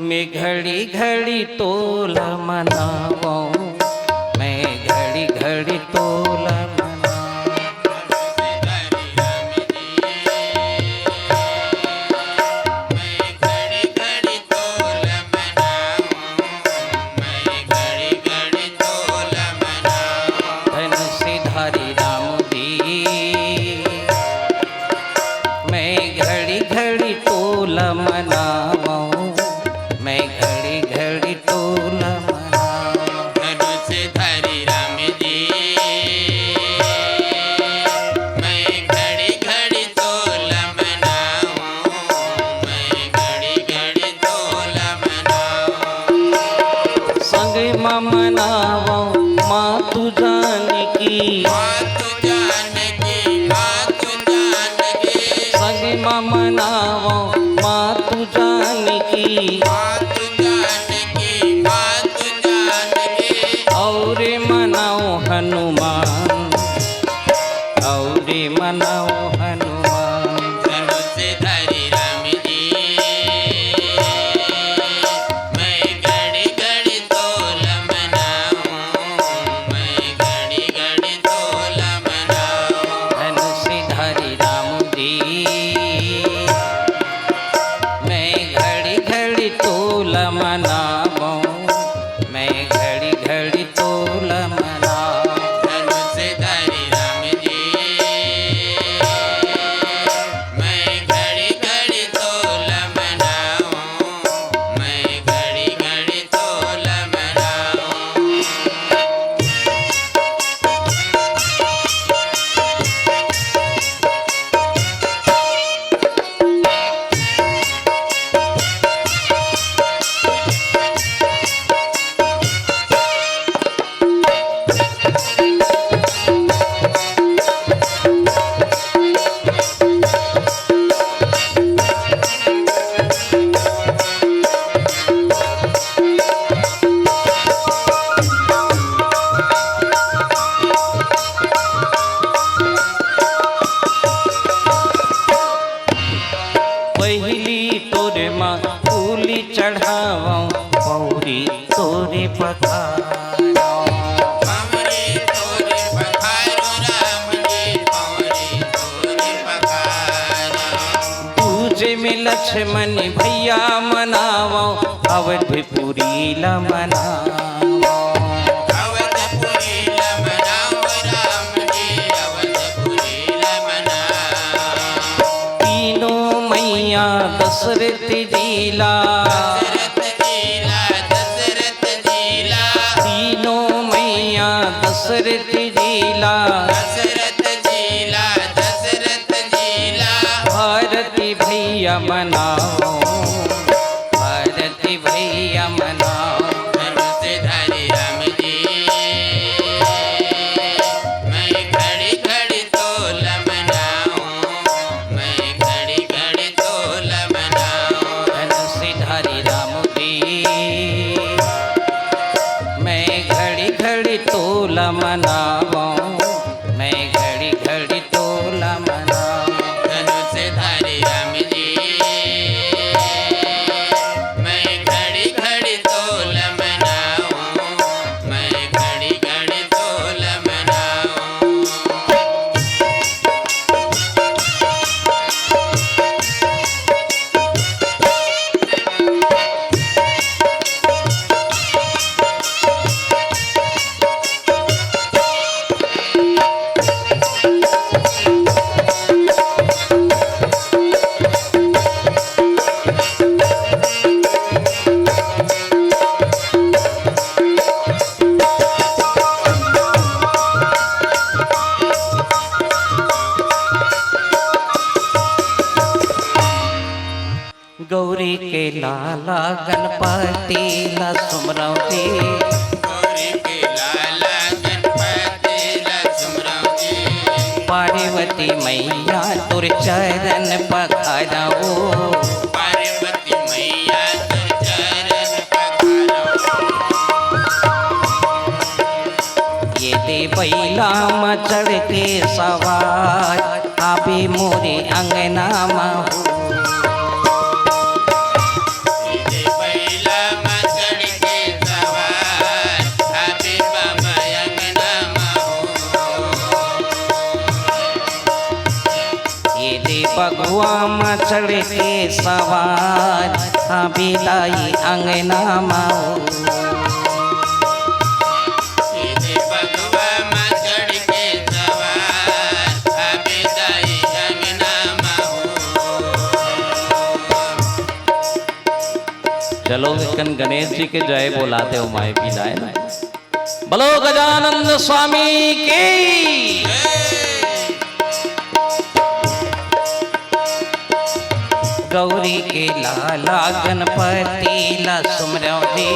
मैं घड़ी घड़ी तोल मनावो, मैं घड़ी घड़ी तोल मनावो मातु जानकी, संग मनावो मातु जानकी, और मनाओ हनुमान, और मनाओ हनुमान। चढ़ावा पौरी तोरे पखारो, हमरे तोरे पखारो राम जी, पौरी तोरे पखारो। पूजे में लक्ष्मण भैया मनावो, अवधपुरी ला मनावो, अवधपुरी ला मनाओ राम जी, अवधपुरी ला मनाओ। तीनों मैया दशरथ जीला, दशरथ जीला, दशरथ जीला, भारती भैया मनाओ, भारती भैया मनाओ। धनुषधारी राम जी, मैं घड़ी घड़ी तोल मनाऊं, मैं घड़ी घड़ी तोल मनाऊं। धनुषधारी राम जी, मैं घड़ी घड़ी तोल मनावो, मैं घड़ी घड़ी तोल मनावो। धनुषधारी राम जी, मैं घड़ी घड़ी तोल मनाऊं, मैं घड़ी घड़ी तोल मनाऊं। गौरी के लाला गणपति ला सुमरौ जी, गौरी के लाला गणपति ला सुमरौ जी, पार्वती मैया तुर चरण पखारो, पार्वती मैया तुर चरण पखारो। ये दे बैला में चढ़ के सवार, आबे मोरे अंगना महू, ये बघुआ में चढ़ के सवार बिलाई अंगना माओ सीधे बगवा में चढ़ के सवार बिदाई अंगना माहू चलो लेकिन गणेश जी के जय बोलाते हो माए बिलाए ना बोलो गजानंद स्वामी की गौरी के लाला गणपति ला सुमरो जी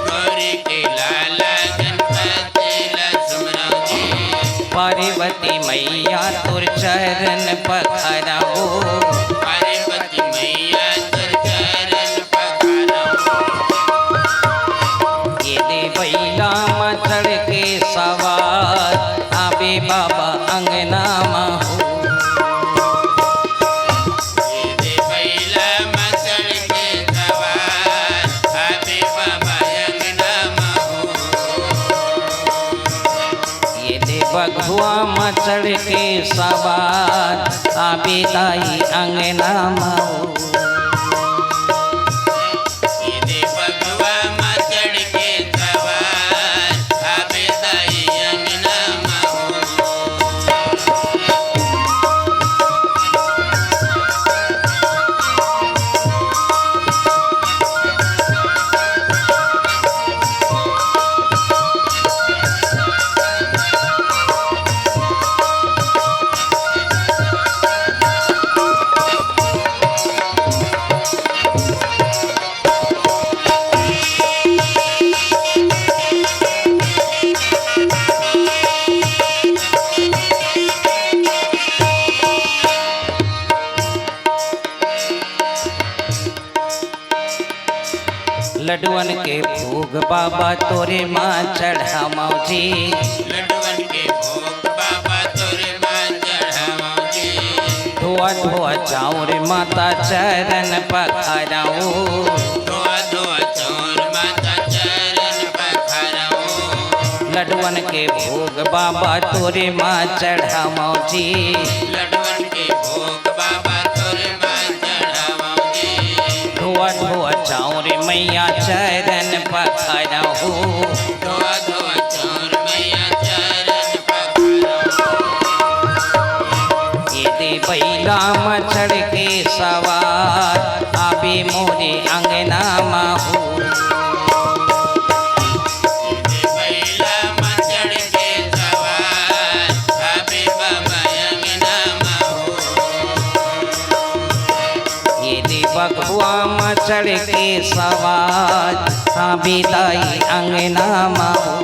गौरी के लाला गणपति ला सुमरो जी पार्वती मैया तुर चरण पखराओ पार्वती मैया तुर चरण पखारो ये दे बैला में चढ़ के सवार आवे बाबा अंगना माहो सीधे बैला में चढ़ के सवार आवे बाबा अंगना माहू ये दे बघुआ में चढ़ के सवार आवे दाई अंगना माहो सीधे बगवा में चढ़ के सवार आवे दाई अंगना माहू लडुअन के भोग बाबा तोरे माँ चढ़ा मौजी लड्डुअन के भोग बाबा तोरे मां चढ़ावो जी धोआ धोआ चाउर माता चरण पखराओ धोआ धोआ चोर माता चरण पखारो लडुअन के भोग बाबा तोरे माँ चढ़ा मौजी लड्डुअन के भोग बाबा तोरे मां चढ़ावो जी धोआ धोआ चाउर मैया चरण पखराओ धोआ धोआ चोर मैया चरण पखारो ये दे बैला में चढ़ के सवार आवे मोरे अंगना माहू सीधे बैला में चढ़ के सवार आवे बाबा अंगना माहू ये दे बघुआ में चढ़ के सवार बिलाई अंगना माहू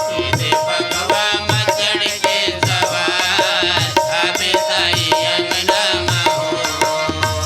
सीधे बगवा में चढ़ के सवार आवे दाई अंगना माहू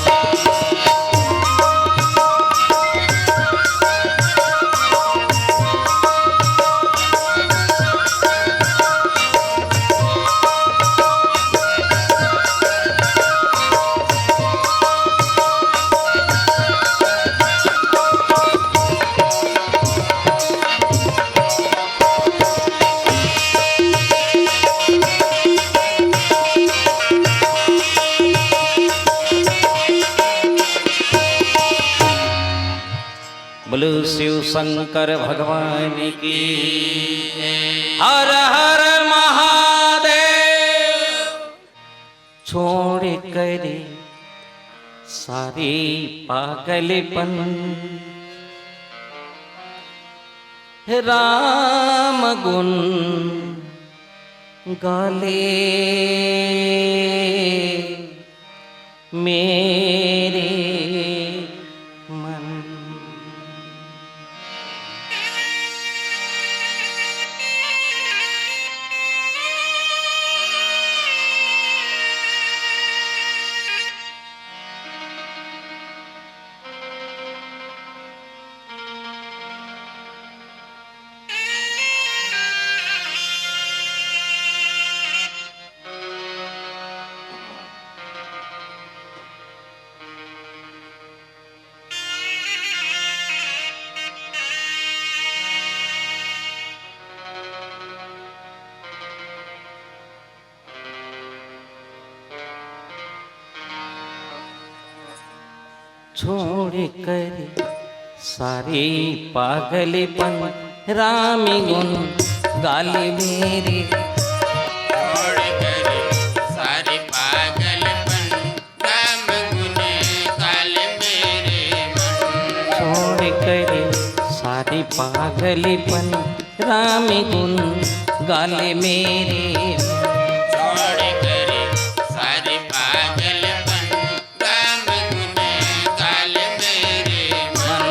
बोलो शिव शंकर भगवान की हर हर महादेव छोड़ करे सारी पागलपन राम गुण गाले मेरे मन छोड़ कर सारे पागलपन राम गुण गाली मेरे छोड़ कर सारे पागलपन राम गुण गाले मेरे मन। छोड़ कर सारे पागलपन राम गुण गाले मेरे छोड़ कर सारे पागलपन राम गुण गाले मेरे मन।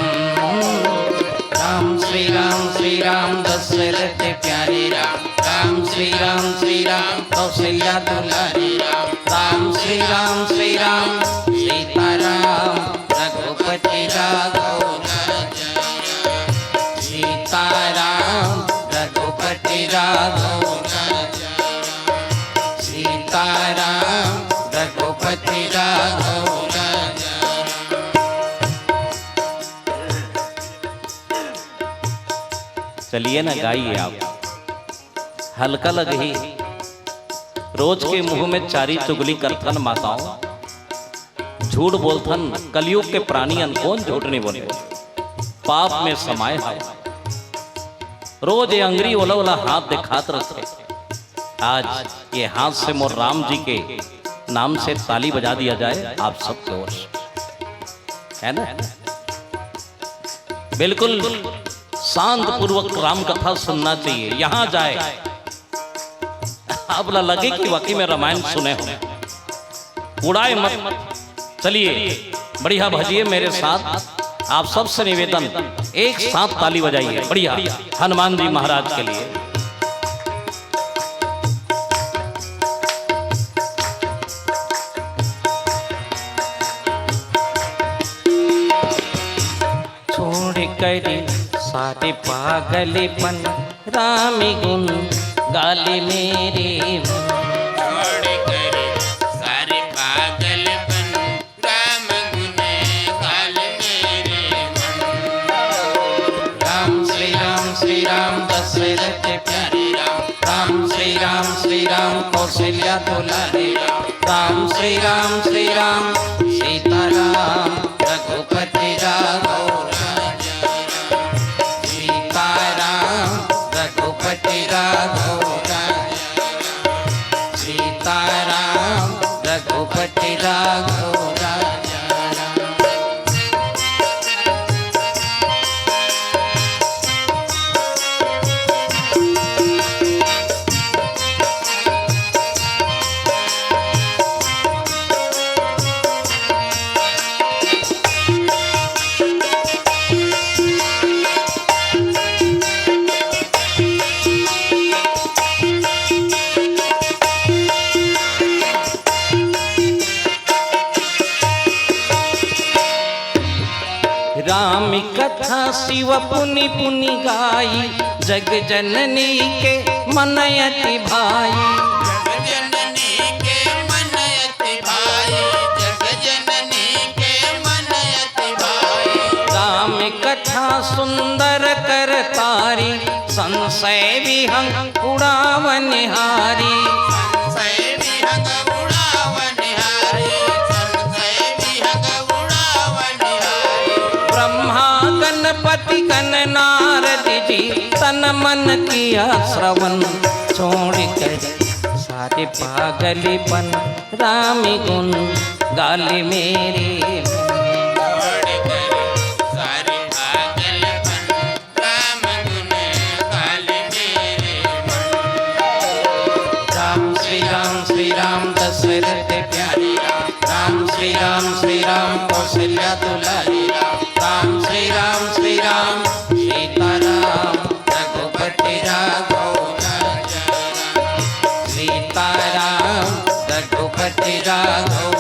श्री राम दशरथ प्यारे राम श्री राम कौशल्या दुलारी राम श्री राम सीता राम रघुपति राघव सीता राम रघुपति राघव सीता राम रघुपति राघव। चलिए ना गाइए आप हल्का लगे ही रोज के मुंह में चारी चुगली करथन माताओं झूठ बोलथन कलयुग के प्राणी अनकोन झूठ नहीं बोले पाप में समाये है रोज ये अंगरी ओला ओला हाथ दिखात रखे। आज ये हाथ से मोर राम जी के नाम से ताली बजा दिया जाए आप सबके ओर है ना। बिल्कुल शांत पूर्वक राम कथा सुनना चाहिए। यहां जाए अब लगे कि वाकई में रामायण सुने हो उड़ाए मत। चलिए बढ़िया भजिए मेरे साथ। आप सबसे निवेदन एक साथ ताली बजाइए बढ़िया हनुमान जी महाराज के लिए। छोड़ कर सारे पागलपन राम गुण गाले मेरे छोड़ कर सारे पागलपन राम गुण गाले मेरे मन। श्री राम दशरथ प्यारे राम श्री राम कौशल्या दुलारे राम श्री राम सीता राम रघुपति राघव सीता राम रघुपति राघव सीता राम रघुपति राघव। राम कथा शिव पुनि पुनि गाई जग जननी के मनयति भाई जग जननी के मनयति भाई जग जननी के मनयति भाई। राम कथा सुंदर कर तारी संशय विहंग उड़ावनिहारी संशय विहंग उड़ावनिहारी संशय विहंग उड़ावनिहारी। ब्रह्मा गणपति गण नारद जी तन मन किया श्रवण छोड़ कर सारे पागलपन राम गुण गाले मेरे छोड़ कर सारे पागलपन राम गुण गाले मेरे मन। श्री राम दशरथ प्यारे राम श्री राम कौशल्या दुलारी राम श्री राम सीता राम रघुपति राघव सीता राम रघुपति राघव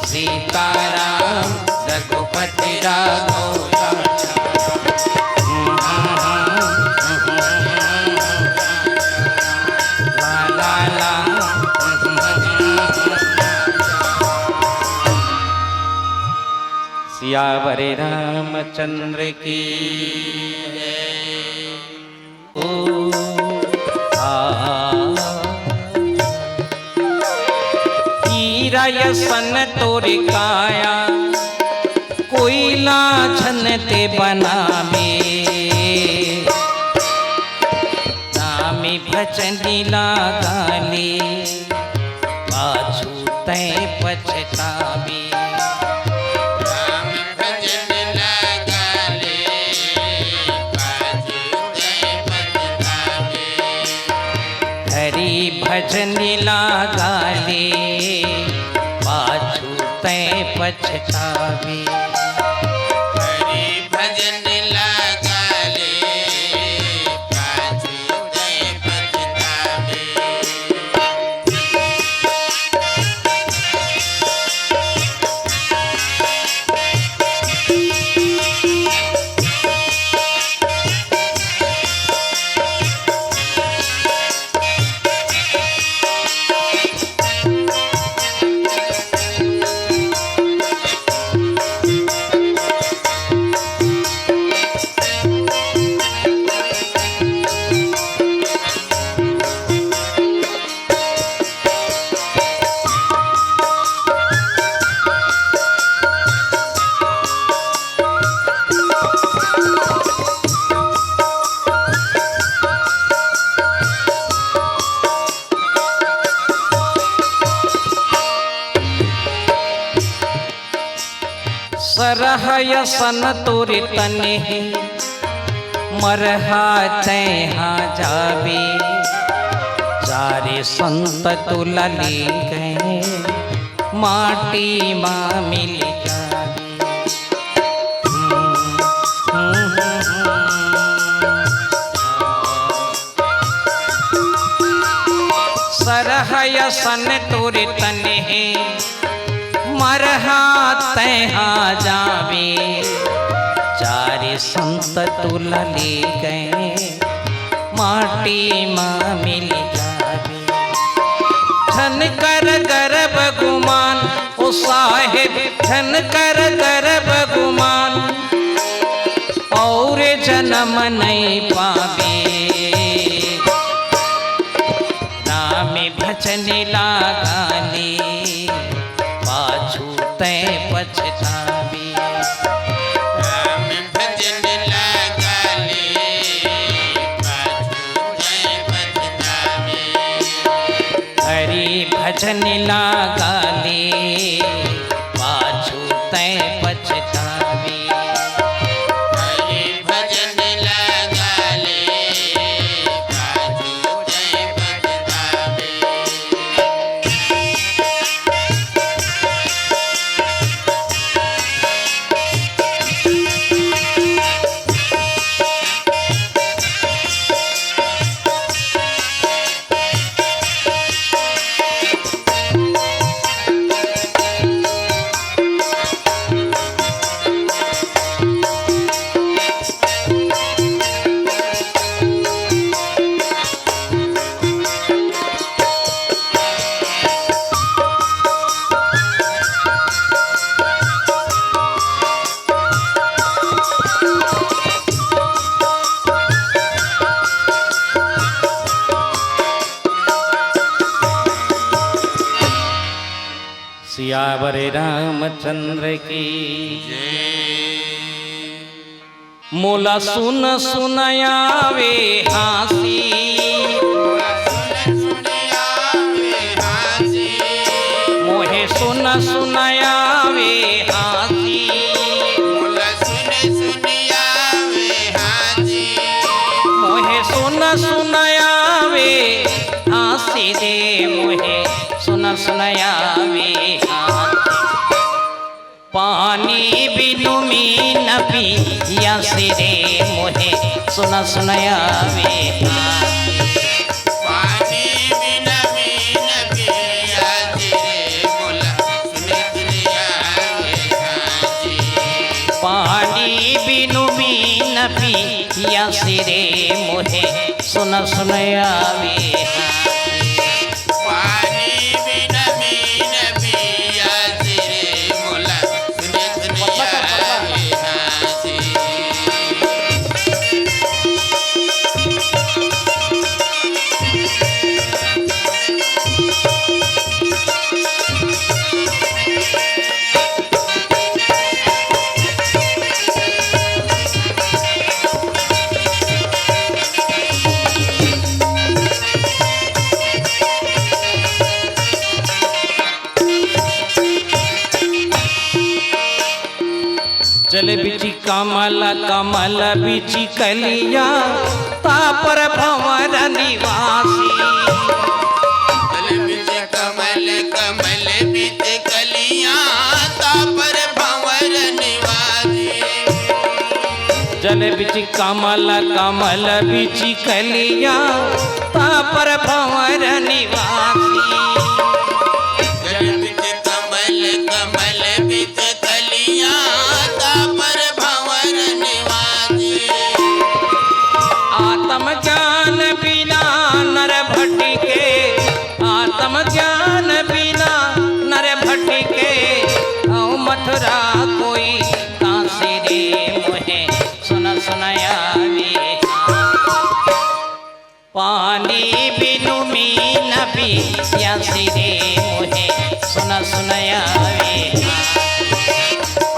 सीता राम रघुपति राघव। सियावर रामचंद्र की ओ हीरा सन तोरी काया कोयला छनते बनावे नामी भजनी लगाले पाछू तय पछतावे राम भजन लगाले बाजू जय पछतावे हरि भजन लगाले पाछू तय पछतावे हरि भजन लगाले बाजू जय पछतावे सरहय सन तोरे तने मरहा तैहा जावे चारे संत तुला ले गए माटी माँ मिल जावे सरहय सन तोरे तने मरहा तैहा जावे चारे संत तुला ले गए माटी माँ मिल जावे धन कर गर्भ गुमान ओ साहेब धन कर गर्भ गुमान और जन्म नहीं पावे नाम भजन लगाले पाछू तय पछतावे राम भजन लगाले बाजू जय पछतावे हरि भजन लगाले पाछू तय पछतावे हरि भजन लगाले बाजू जय पछतावे सियावर रामचंद्र की मोला सुन सुनयावे हासी मोहे सुन सुनयावे हासी मोहे सुन सुनयावे हासी दे मोहे सुन सुनयावे हासी पानी बिनु मीन पिया सिरे मोहे सुन सुनयावे पानी बिनु मीन पिया सिरे मोहे सुन सुनयावे जल बिची कमल कमल बिची कलिया तापर भंवर निवासी। जल बिच कमल कमल बिच कलियां तापर भंवर निवासी। जल बिची कमल कमल बिची कलिया तापर भंवर निवासी। जल बिच कमल कमल बिच कलियां तापर भंवर निवासी। आत्म ज्ञान बिना नर भटके, आत्म ज्ञान बिना नर भटके, औ मथुरा कोई कांसी रे मोहे सुन सुनायावे। पानी बिनु मीन पियासी रे मोहे सुन सुनायावे।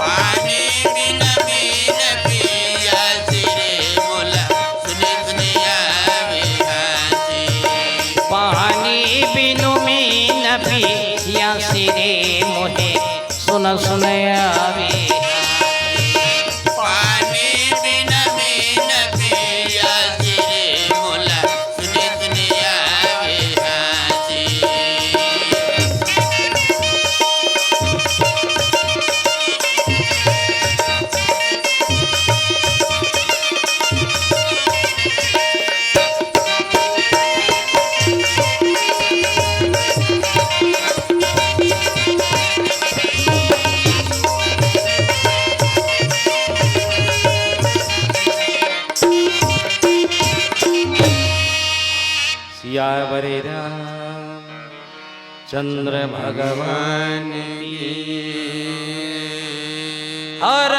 पानी बिन मीन पियासी रे मोला सुने सुने आवे हासी। पानी बिनु मीन पियासी रे मोहे सुन सुनायावे। पानी बिन मीन पियासी रे मोला सुने सुने आवे हासी। सियावरे राम चंद्र भगवान की हर